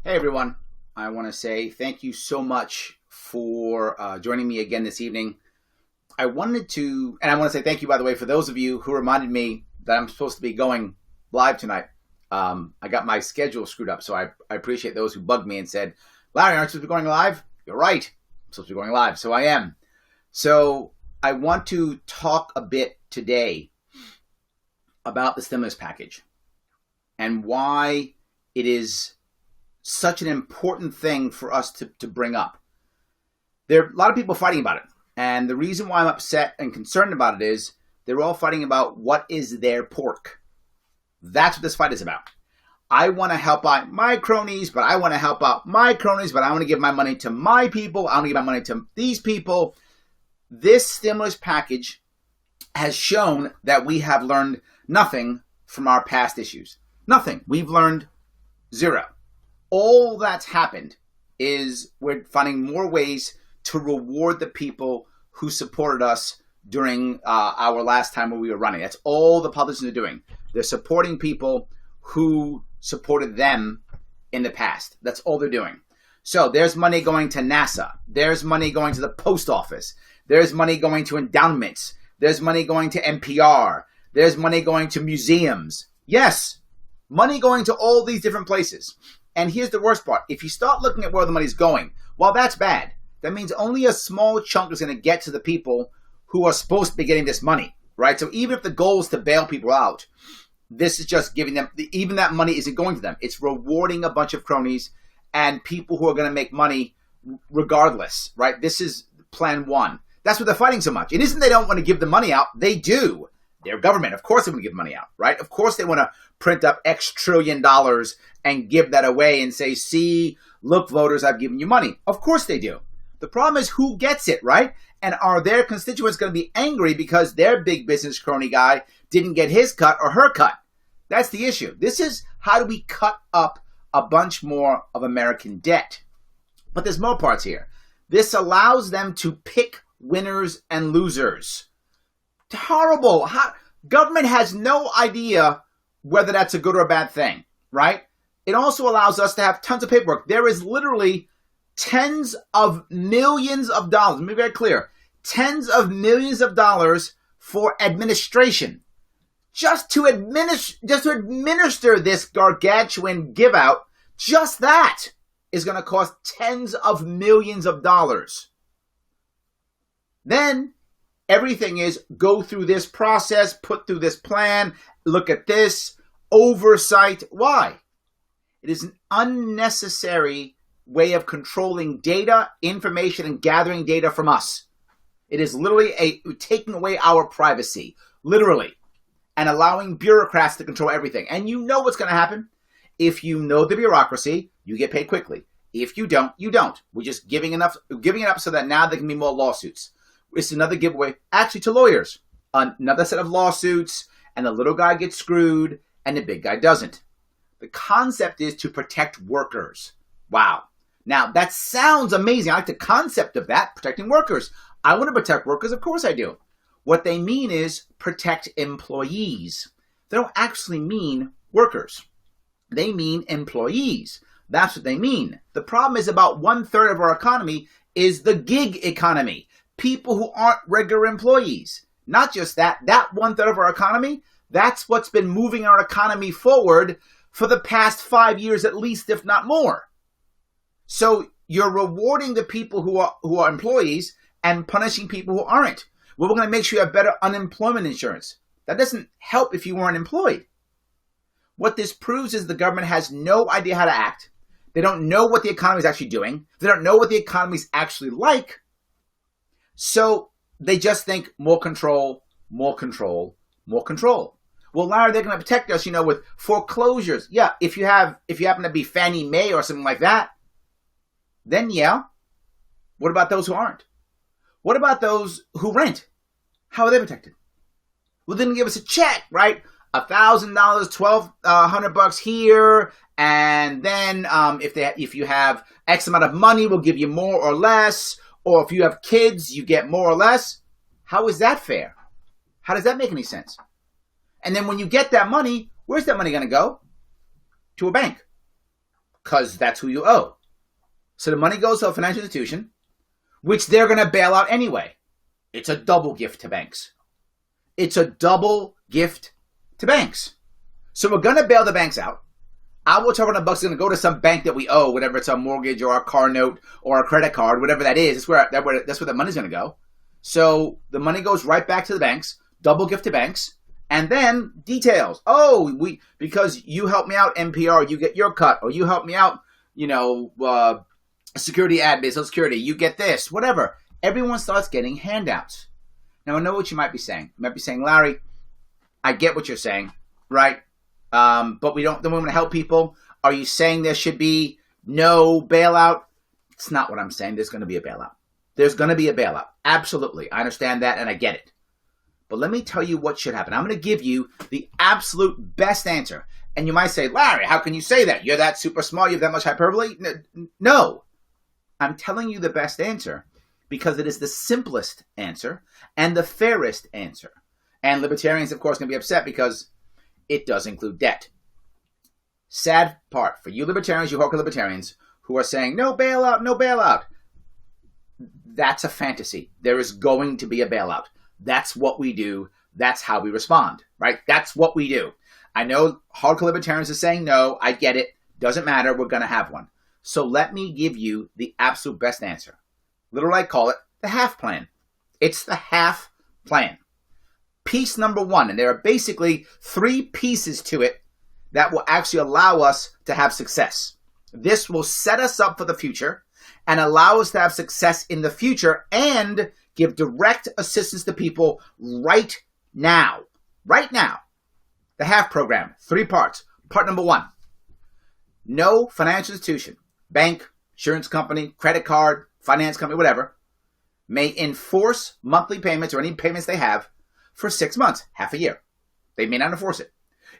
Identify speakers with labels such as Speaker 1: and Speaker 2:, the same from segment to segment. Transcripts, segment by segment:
Speaker 1: Hey everyone, I want to say thank you so much for joining me again this evening. I want to say thank you, by the way, for those of you who reminded me that I'm supposed to be going live tonight. I got my schedule screwed up, so I appreciate those who bugged me and said, Larry, aren't you supposed to be going live? You're right, I'm supposed to be going live, so I am. So I want to talk a bit today about the stimulus package and why it is such an important thing for us to bring up. There are a lot of people fighting about it. And the reason why I'm upset and concerned about it is they're all fighting about what is their pork. That's what this fight is about. I want to help out my cronies, but I want to help out my cronies, but I want to give my money to my people. I want to give my money to these people. This stimulus package has shown that we have learned nothing from our past issues. Nothing. We've learned zero. All that's happened is we're finding more ways to reward the people who supported us during our last time when we were running. That's all the politicians are doing. They're supporting people who supported them in the past. That's all they're doing. So there's money going to NASA. There's money going to the post office. There's money going to endowments. There's money going to NPR. There's money going to museums. Yes, money going to all these different places. And here's the worst part. If you start looking at where the money's going, well, that's bad. That means only a small chunk is going to get to the people who are supposed to be getting this money, right? So even if the goal is to bail people out, this is just giving them, even that money isn't going to them. It's rewarding a bunch of cronies and people who are going to make money regardless, right? This is plan one. That's what they're fighting so much. It isn't they don't want to give the money out. They do. They're government. Of course they want to give money out, right? Of course they want to print up X trillion dollars and give that away and say, see, look, voters, I've given you money. Of course they do. The problem is who gets it, right? And are their constituents going to be angry because their big business crony guy didn't get his cut or her cut? That's the issue. This is how do we cut up a bunch more of American debt? But there's more parts here. This allows them to pick winners and losers. Horrible. Government has no idea whether that's a good or a bad thing, right? It also allows us to have tons of paperwork. There is literally tens of millions of dollars. Let me be very clear. Tens of millions of dollars for administration. Just to administer this gargantuan give out, just that is going to cost tens of millions of dollars. Then everything is go through this process, put through this plan, look at this, oversight. Why? It is an unnecessary way of controlling data, information, and gathering data from us. It is literally taking away our privacy, literally, and allowing bureaucrats to control everything. And you know what's going to happen. If you know the bureaucracy, you get paid quickly. If you don't, you don't. We're just giving it up so that now there can be more lawsuits. It's another giveaway, actually, to lawyers. Another set of lawsuits, and the little guy gets screwed, and the big guy doesn't. The concept is to protect workers. Wow. Now, that sounds amazing. I like the concept of that, protecting workers. I want to protect workers. Of course I do. What they mean is protect employees. They don't actually mean workers. They mean employees. That's what they mean. The problem is about 1/3 of our economy is the gig economy. People who aren't regular employees. Not just that 1/3 of our economy, that's what's been moving our economy forward for the past 5 years at least, if not more. So you're rewarding the people who are employees and punishing people who aren't. Well, we're going to make sure you have better unemployment insurance. That doesn't help if you weren't employed. What this proves is the government has no idea how to act. They don't know what the economy is actually doing. They don't know what the economy is actually like. So they just think more control, more control, more control. Well, Larry, they're going to protect us, with foreclosures. Yeah, if you happen to be Fannie Mae or something like that, then yeah. What about those who aren't? What about those who rent? How are they protected? Well, then give us a check, right? $1,000, $1,200 here, and then if you have X amount of money, we'll give you more or less. Or if you have kids, you get more or less. How is that fair? How does that make any sense? And then when you get that money, where's that money going to go? To a bank. because that's who you owe. So the money goes to a financial institution, which they're going to bail out anyway. It's a double gift to banks. It's a double gift to banks. So we're going to bail the banks out. Our $1,200 is going to go to some bank that we owe, whatever it's a mortgage or a car note or a credit card, whatever that is. That's where the money's going to go. So the money goes right back to the banks, double gift to banks, and then details. Oh, because you helped me out, NPR, you get your cut, or you helped me out, security admin, Social Security, you get this, whatever. Everyone starts getting handouts. Now I know what you might be saying. You might be saying, Larry, I get what you're saying, right? But we don't want to help people. Are you saying there should be no bailout? It's not what I'm saying. There's going to be a bailout. There's going to be a bailout. Absolutely. I understand that and I get it. But let me tell you what should happen. I'm going to give you the absolute best answer. And you might say, Larry, how can you say that? You're that super smart. You have that much hyperbole? No. I'm telling you the best answer because it is the simplest answer and the fairest answer. And libertarians, of course, are going to be upset because it does include debt. Sad part for you libertarians, you hardcore libertarians, who are saying, no bailout, no bailout. That's a fantasy. There is going to be a bailout. That's what we do. That's how we respond, right? That's what we do. I know hardcore libertarians are saying no. I get it. Doesn't matter. We're going to have one. So let me give you the absolute best answer. Literally, I call it the half plan. It's the half plan. Piece number one, and there are basically 3 pieces to it that will actually allow us to have success. This will set us up for the future and allow us to have success in the future and give direct assistance to people right now. Right now. The half program, 3 parts. Part number 1, no financial institution, bank, insurance company, credit card, finance company, whatever, may enforce monthly payments or any payments they have for 6 months, half a year. They may not enforce it.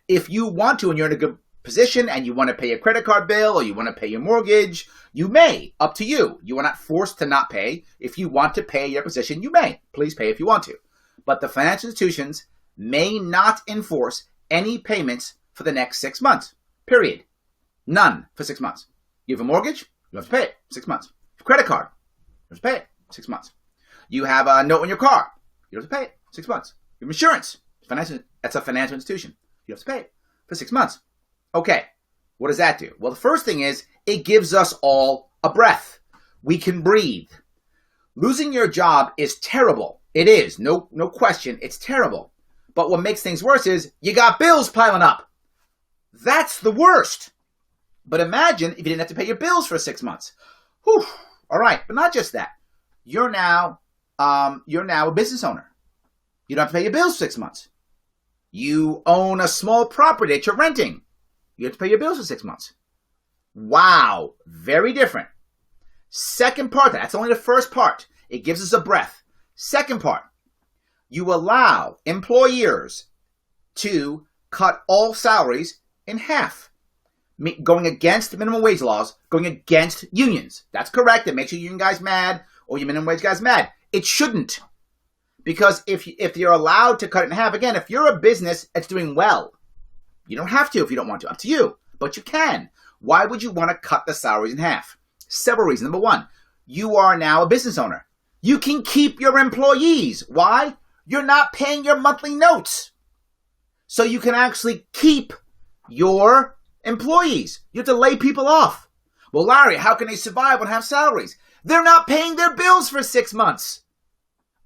Speaker 1: If you want to and you're in a good position and you want to pay a credit card bill or you want to pay your mortgage, you may. Up to you. You are not forced to not pay. If you want to pay your position, you may. Please pay if you want to. But the financial institutions may not enforce any payments for the next 6 months. Period. None for 6 months. You have a mortgage, you have to pay it 6 months. You have a credit card, you have to pay it 6 months. You have a note on your car, you have to pay it 6 months. You have insurance, that's a financial institution. You have to pay it for 6 months. Okay, what does that do? Well, the first thing is it gives us all a breath. We can breathe. Losing your job is terrible. It is, no question, it's terrible. But what makes things worse is you got bills piling up. That's the worst. But imagine if you didn't have to pay your bills for 6 months. Whew. All right, but not just that. You're now a business owner. You don't have to pay your bills for 6 months. You own a small property that you're renting. You have to pay your bills for 6 months. Wow, very different. Second part, that's only the first part. It gives us a breath. Second part, you allow employers to cut all salaries in half. Going against minimum wage laws, going against unions. That's correct. It makes your union guys mad or your minimum wage guys mad. It shouldn't. Because if you're allowed to cut it in half, again, if you're a business that's doing well, you don't have to if you don't want to. Up to you. But you can. Why would you want to cut the salaries in half? Several reasons. Number 1, you are now a business owner. You can keep your employees. Why? You're not paying your monthly notes. So you can actually keep your employees. You have to lay people off. Well, Larry, how can they survive and have salaries? They're not paying their bills for 6 months.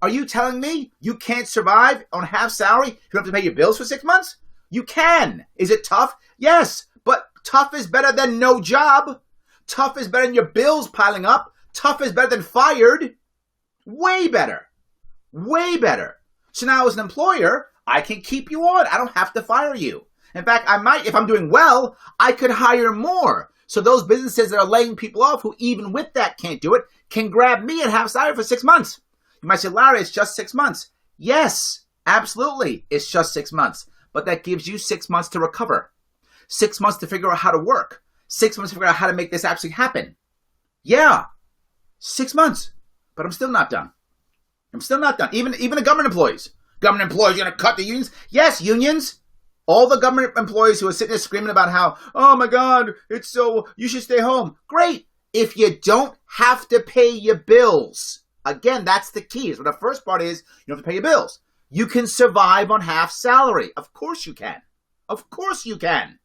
Speaker 1: Are you telling me you can't survive on half salary? You don't have to pay your bills for 6 months? You can. Is it tough? Yes, but tough is better than no job. Tough is better than your bills piling up. Tough is better than fired. Way better. Way better. So now as an employer, I can keep you on. I don't have to fire you. In fact, I might, if I'm doing well, I could hire more. So those businesses that are laying people off who even with that can't do it, can grab me and have salary for 6 months. You might say, Larry, it's just 6 months. Yes, absolutely. It's just 6 months. But that gives you 6 months to recover. 6 months to figure out how to work. 6 months to figure out how to make this actually happen. Yeah, 6 months. But I'm still not done. I'm still not done. Even the government employees. Government employees, you're going to cut the unions? Yes, unions. All the government employees who are sitting there screaming about how, oh my God, you should stay home. Great. If you don't have to pay your bills. Again, that's the key. So the first part is you don't have to pay your bills. You can survive on half salary. Of course you can. Of course you can.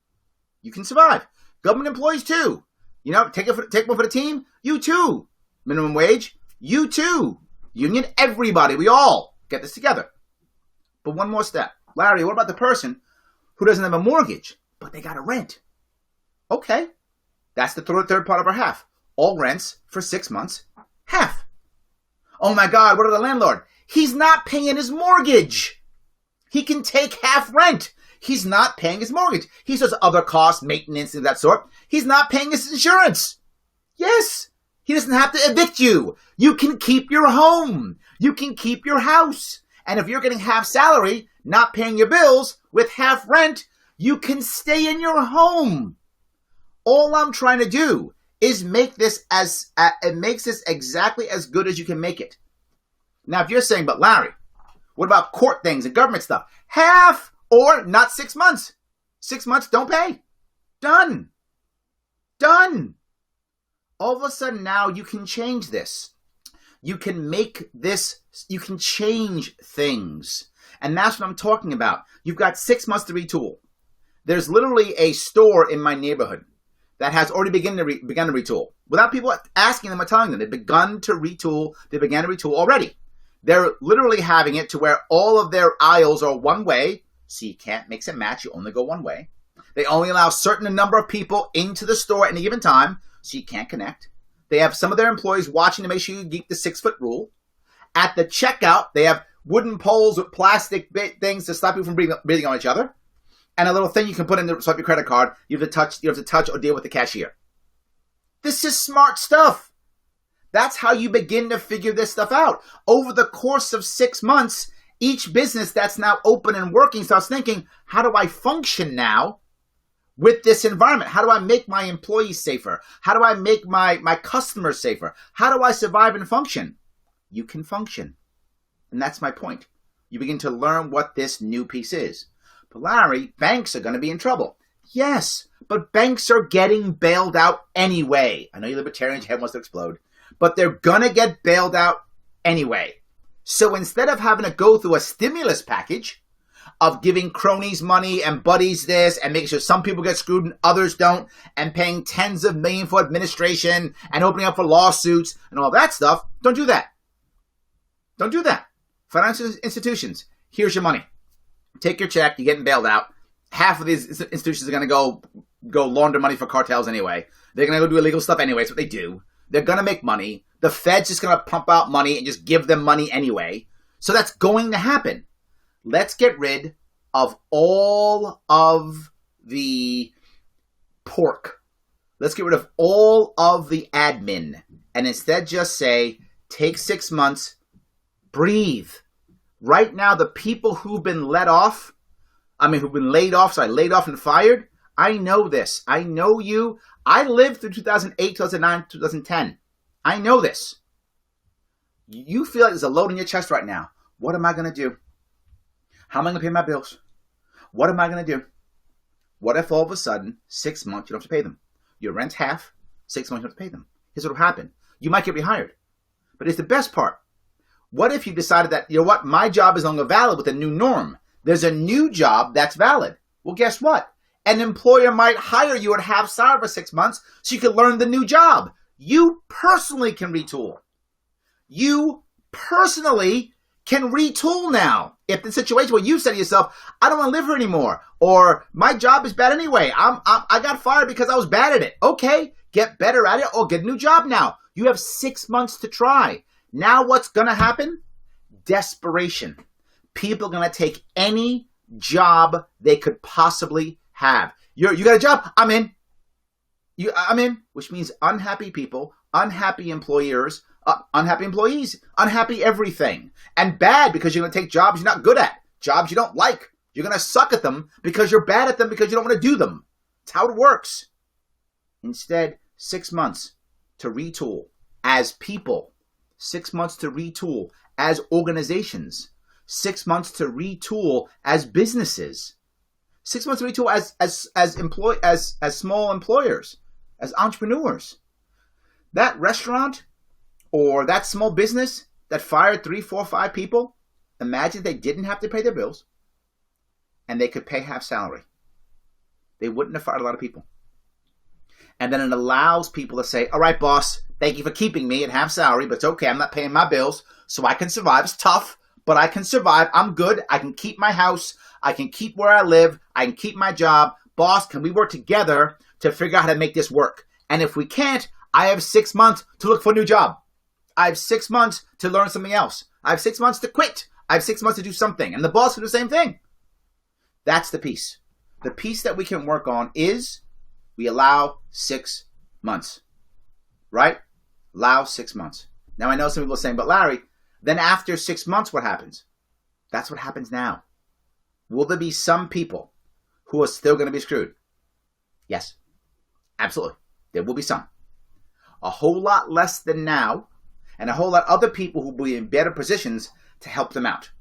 Speaker 1: You can survive. Government employees too. Take one for the team. You too. Minimum wage. You too. Union, everybody. We all get this together. But one more step. Larry, what about the person who doesn't have a mortgage, but they got a rent? Okay. That's the third part of our half. All rents for 6 months, half. Oh my God, what about the landlord? He's not paying his mortgage. He can take half rent. He's not paying his mortgage. He has other costs, maintenance, and that sort. He's not paying his insurance. Yes. He doesn't have to evict you. You can keep your home. You can keep your house. And if you're getting half salary, not paying your bills, with half rent, you can stay in your home. All I'm trying to do is make this it makes this exactly as good as you can make it. Now, if you're saying, but Larry, what about court things and government stuff? Half or not 6 months. 6 months, don't pay. Done. Done. All of a sudden now you can change this. You can make this, you can change things. And that's what I'm talking about. You've got 6 months to retool. There's literally a store in my neighborhood that has already begun to retool. Without people asking them or telling them. They've begun to retool. They began to retool already. They're literally having it to where all of their aisles are one way, so you can't mix and match. You only go one way. They only allow a certain number of people into the store at any given time, so you can't connect. They have some of their employees watching to make sure you keep the 6-foot rule. At the checkout, they have wooden poles with plastic things to stop you from breathing on each other. And a little thing you can put in to swipe your credit card. You have to touch or deal with the cashier. This is smart stuff. That's how you begin to figure this stuff out. Over the course of 6 months, each business that's now open and working starts thinking, how do I function now with this environment? How do I make my employees safer? How do I make my customers safer? How do I survive and function? You can function. And that's my point. You begin to learn what this new piece is. But Larry, banks are going to be in trouble. Yes, but banks are getting bailed out anyway. I know you libertarians, your head wants to explode. But they're going to get bailed out anyway. So instead of having to go through a stimulus package of giving cronies money and buddies this and making sure some people get screwed and others don't and paying tens of millions for administration and opening up for lawsuits and all that stuff, don't do that. Don't do that. Financial institutions, here's your money. Take your check, you're getting bailed out. Half of these institutions are going to go launder money for cartels anyway. They're going to go do illegal stuff anyway. It's what they do. They're going to make money. The Fed's just going to pump out money and just give them money anyway. So that's going to happen. Let's get rid of all of the pork. Let's get rid of all of the admin. And instead just say, take 6 months, breathe. Right now, the people who've been laid off and fired, I know this. I know you. I lived through 2008, 2009, 2010. I know this. You feel like there's a load in your chest right now. What am I going to do? How am I going to pay my bills? What am I going to do? What if all of a sudden, 6 months, you don't have to pay them? Your rent's half, 6 months, you don't have to pay them. Here's what will happen. You might get rehired. But it's the best part. What if you decided that, you know what, my job is no longer valid with a new norm. There's a new job that's valid. Well, guess what? An employer might hire you at half salary for 6 months so you can learn the new job. You personally can retool. You personally can retool now. If the situation where you say to yourself, I don't want to live here anymore, or my job is bad anyway, I got fired because I was bad at it. Okay, get better at it or get a new job now. You have 6 months to try. Now what's going to happen? Desperation. People are going to take any job they could possibly have. You got a job? I'm in. I'm in, which means unhappy people, unhappy employers, unhappy employees, unhappy everything. And bad because you're going to take jobs you're not good at, jobs you don't like. You're going to suck at them because you're bad at them because you don't want to do them. It's how it works. Instead, 6 months to retool as people. 6 months to retool as organizations. 6 months to retool as businesses. 6 months to retool as small employers, as entrepreneurs. That restaurant or that small business that fired 3, 4, 5 people, imagine they didn't have to pay their bills and they could pay half salary. They wouldn't have fired a lot of people. And then it allows people to say, all right, boss, thank you for keeping me at half salary, but it's okay. I'm not paying my bills, so I can survive. It's tough, but I can survive. I'm good. I can keep my house. I can keep where I live. I can keep my job. Boss, can we work together to figure out how to make this work? And if we can't, I have 6 months to look for a new job. I have 6 months to learn something else. I have 6 months to quit. I have 6 months to do something. And the boss will do the same thing. That's the piece. The piece that we can work on is we allow 6 months, right? Allow 6 months. Now, I know some people are saying, but Larry, then after 6 months, what happens? That's what happens now. Will there be some people who are still going to be screwed? Yes, absolutely. There will be some. A whole lot less than now, and a whole lot other people who will be in better positions to help them out.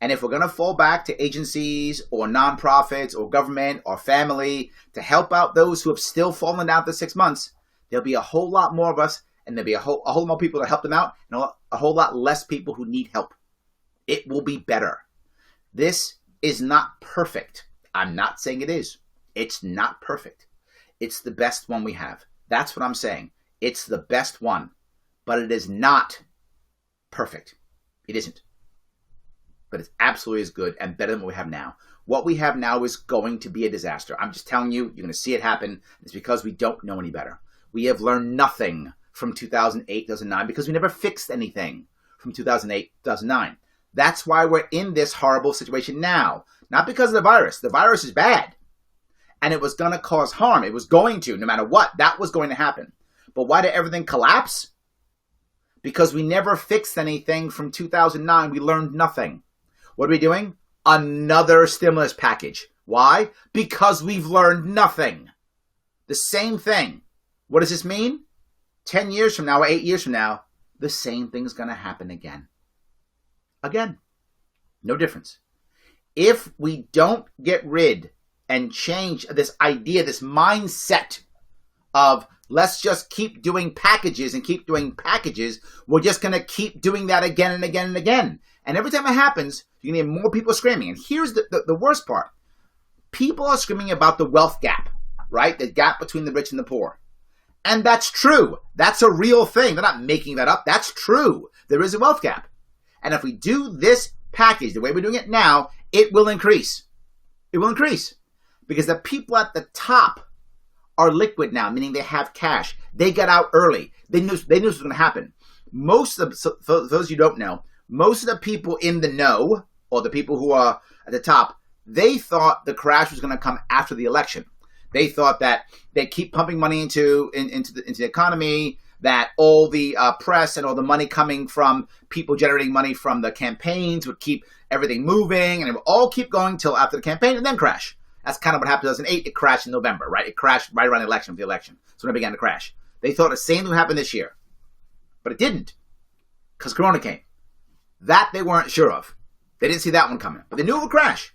Speaker 1: And if we're going to fall back to agencies or nonprofits or government or family to help out those who have still fallen down to 6 months, there'll be a whole lot more of us, and there'll be a whole lot more people to help them out, and a whole lot less people who need help. It will be better. This is not perfect. I'm not saying it is. It's not perfect. It's the best one we have. That's what I'm saying. It's the best one, but it is not perfect. It isn't. But it's absolutely as good and better than what we have now. What we have now is going to be a disaster. I'm just telling you, you're going to see it happen. It's because we don't know any better. We have learned nothing from 2008, 2009, because we never fixed anything from 2008, 2009. That's why we're in this horrible situation now. Not because of the virus. The virus is bad. And it was going to cause harm. It was going to, no matter what. That was going to happen. But why did everything collapse? Because we never fixed anything from 2009. We learned nothing. What are we doing? Another stimulus package. Why? Because we've learned nothing. The same thing. What does this mean? 10 years from now or 8 years from now, the same thing's going to happen again. Again. No difference. If we don't get rid and change this idea, this mindset of let's just keep doing packages and keep doing packages, we're just going to keep doing that again and again and again. And every time it happens, you're going to hear more people screaming. And here's the worst part. People are screaming about the wealth gap, right? The gap between the rich and the poor. And that's true. That's a real thing. They're not making that up. That's true. There is a wealth gap. And if we do this package the way we're doing it now, it will increase. It will increase. Because the people at the top are liquid now, meaning they have cash. They got out early. They knew this was going to happen. For those you don't know, most of the people in the know, or the people who are at the top, they thought the crash was going to come after the election. They thought that they'd keep pumping money into the economy, that all the press and all the money coming from people generating money from the campaigns would keep everything moving, and it would all keep going till after the campaign and then crash. That's kind of what happened in 2008. It crashed in November, right? It crashed right around the election. So when it began to crash. They thought the same thing would happen this year. But it didn't. Because Corona came. That they weren't sure of. They didn't see that one coming. But they knew it would crash.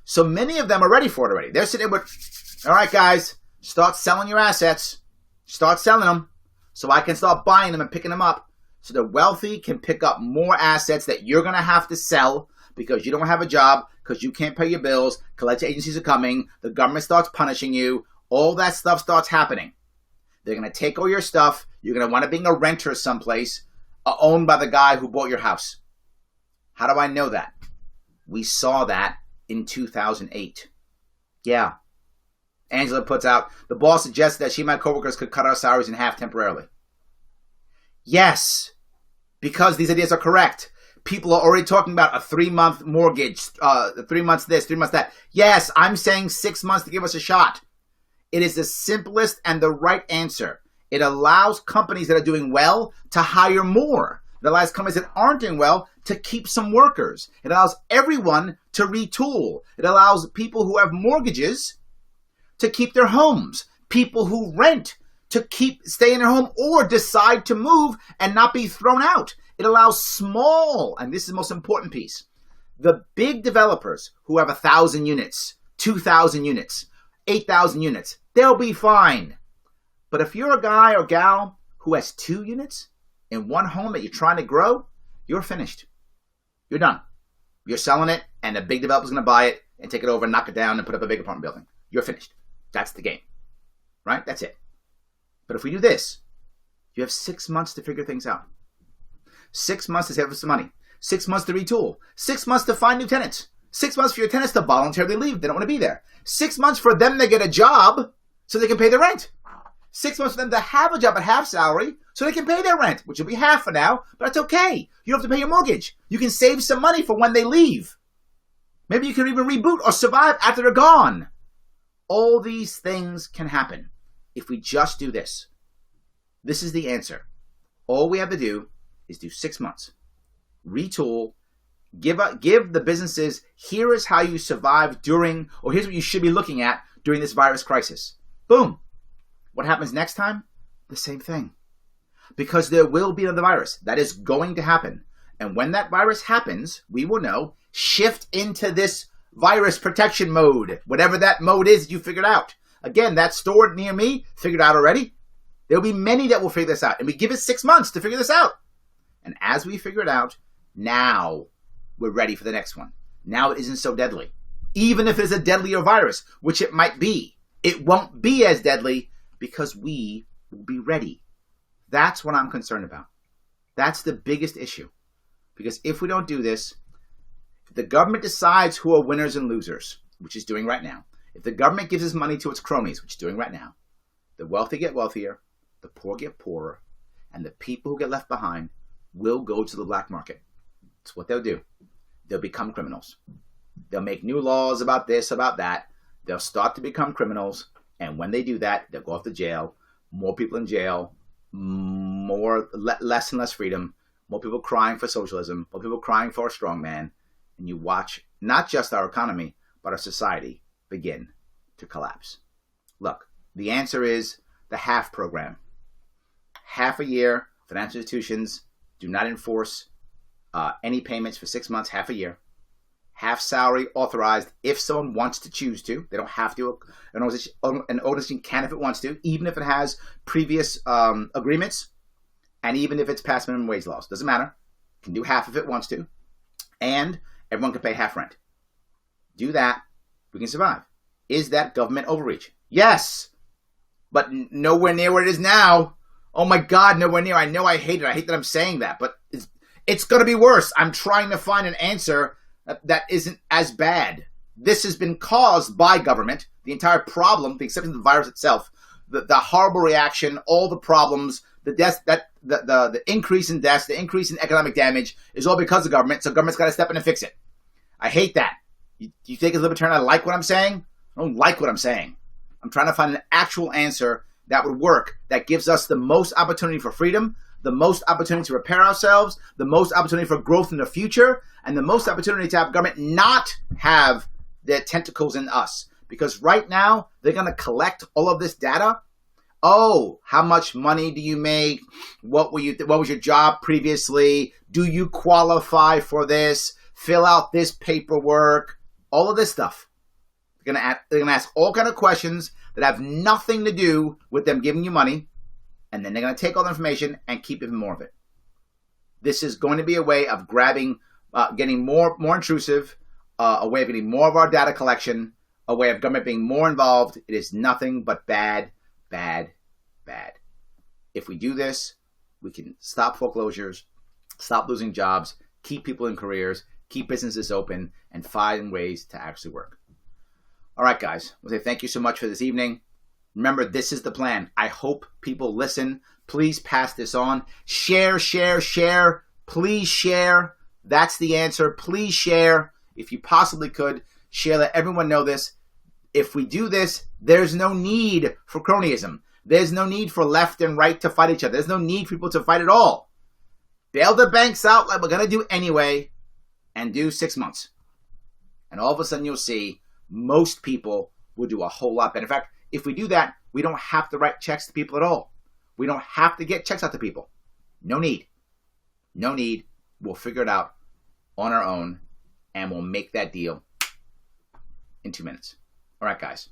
Speaker 1: So many of them are ready for it already. They're sitting there with, all right, guys, start selling your assets. Start selling them so I can start buying them and picking them up. So the wealthy can pick up more assets that you're going to have to sell because you don't have a job, because you can't pay your bills, collection agencies are coming, the government starts punishing you, all that stuff starts happening. They're going to take all your stuff. You're going to wind up being a renter someplace, owned by the guy who bought your house. How do I know that? We saw that in 2008. Yeah. Angela puts out, the boss suggested that she and my coworkers could cut our salaries in half temporarily. Yes, because these ideas are correct. People are already talking about a 3-month mortgage, 3 months this, 3 months that. Yes, I'm saying 6 months to give us a shot. It is the simplest and the right answer. It allows companies that are doing well to hire more. It allows companies that aren't doing well to keep some workers. It allows everyone to retool. It allows people who have mortgages to keep their homes. People who rent to stay in their home or decide to move and not be thrown out. It allows small, and this is the most important piece, the big developers who have 1,000 units, 2,000 units, 8,000 units. They'll be fine. But if you're a guy or gal who has 2 units in one home that you're trying to grow, you're finished. You're done. You're selling it, and a big developer's going to buy it and take it over and knock it down and put up a big apartment building. You're finished. That's the game. Right? That's it. But if we do this, you have 6 months to figure things out. 6 months to save up some money. 6 months to retool. 6 months to find new tenants. 6 months for your tenants to voluntarily leave. They don't want to be there. 6 months for them to get a job so they can pay their rent. 6 months for them to have a job at half salary so they can pay their rent, which will be half for now, but that's okay. You don't have to pay your mortgage. You can save some money for when they leave. Maybe you can even reboot or survive after they're gone. All these things can happen if we just do this. This is the answer. All we have to do is do 6 months. Retool. Give the businesses, here is how you survive during, or here's what you should be looking at during this virus crisis. Boom. What happens next time? The same thing. Because there will be another virus. That is going to happen. And when that virus happens, we will know, shift into this virus protection mode. Whatever that mode is, you figured out. Again, that store near me, figured out already. There'll be many that will figure this out. And we give it 6 months to figure this out. And as we figure it out, now we're ready for the next one. Now it isn't so deadly. Even if it's a deadlier virus, which it might be, it won't be as deadly because we will be ready. That's what I'm concerned about. That's the biggest issue. Because if we don't do this, if the government decides who are winners and losers, which it's doing right now, if the government gives its money to its cronies, which it's doing right now, the wealthy get wealthier, the poor get poorer, and the people who get left behind will go to the black market. It's what they'll do. They'll become criminals. They'll make new laws about this, about that. They'll start to become criminals. And when they do that, they'll go off to jail. More people in jail. Less and less freedom. More people crying for socialism. More people crying for a strongman. And you watch not just our economy, but our society begin to collapse. Look, the answer is the HALF program. Half a year, financial institutions do not enforce any payments for 6 months, half a year. Half salary authorized if someone wants to choose to. They don't have to. An organization can if it wants to, even if it has previous agreements, and even if it's past minimum wage laws. Doesn't matter. Can do half if it wants to. And everyone can pay half rent. Do that. We can survive. Is that government overreach? Yes. But nowhere near where it is now. Oh my God, nowhere near. I know I hate it. I hate that I'm saying that. But it's going to be worse. I'm trying to find an answer that isn't as bad. This has been caused by government. The entire problem, the exception of the virus itself, the horrible reaction, all the problems, the deaths, the increase in deaths, the increase in economic damage is all because of government. So government's got to step in and fix it. I hate that. You think as a libertarian I like what I'm saying? I don't like what I'm saying. I'm trying to find an actual answer that would work, that gives us the most opportunity for freedom, the most opportunity to repair ourselves, the most opportunity for growth in the future, and the most opportunity to have government not have their tentacles in us. Because right now, they're going to collect all of this data. Oh, how much money do you make? What was your job previously? Do you qualify for this? Fill out this paperwork. All of this stuff. They're going to ask all kinds of questions that have nothing to do with them giving you money. And then they're going to take all the information and keep even more of it. This is going to be a way of grabbing, getting more intrusive, a way of getting more of our data collection, a way of government being more involved. It is nothing but bad, bad, bad. If we do this, we can stop foreclosures, stop losing jobs, keep people in careers, keep businesses open, and find ways to actually work. All right, guys. I'll say thank you so much for this evening. Remember, this is the plan. I hope people listen. Please pass this on. Share, share, share. Please share. That's the answer. Please share. If you possibly could, share, let everyone know this. If we do this, there's no need for cronyism. There's no need for left and right to fight each other. There's no need for people to fight at all. Bail the banks out like we're going to do anyway, and do 6 months. And all of a sudden you'll see most people will do a whole lot better. In fact, if we do that, we don't have to write checks to people at all. We don't have to get checks out to people. No need. No need. We'll figure it out on our own, and we'll make that deal in 2 minutes. All right, guys.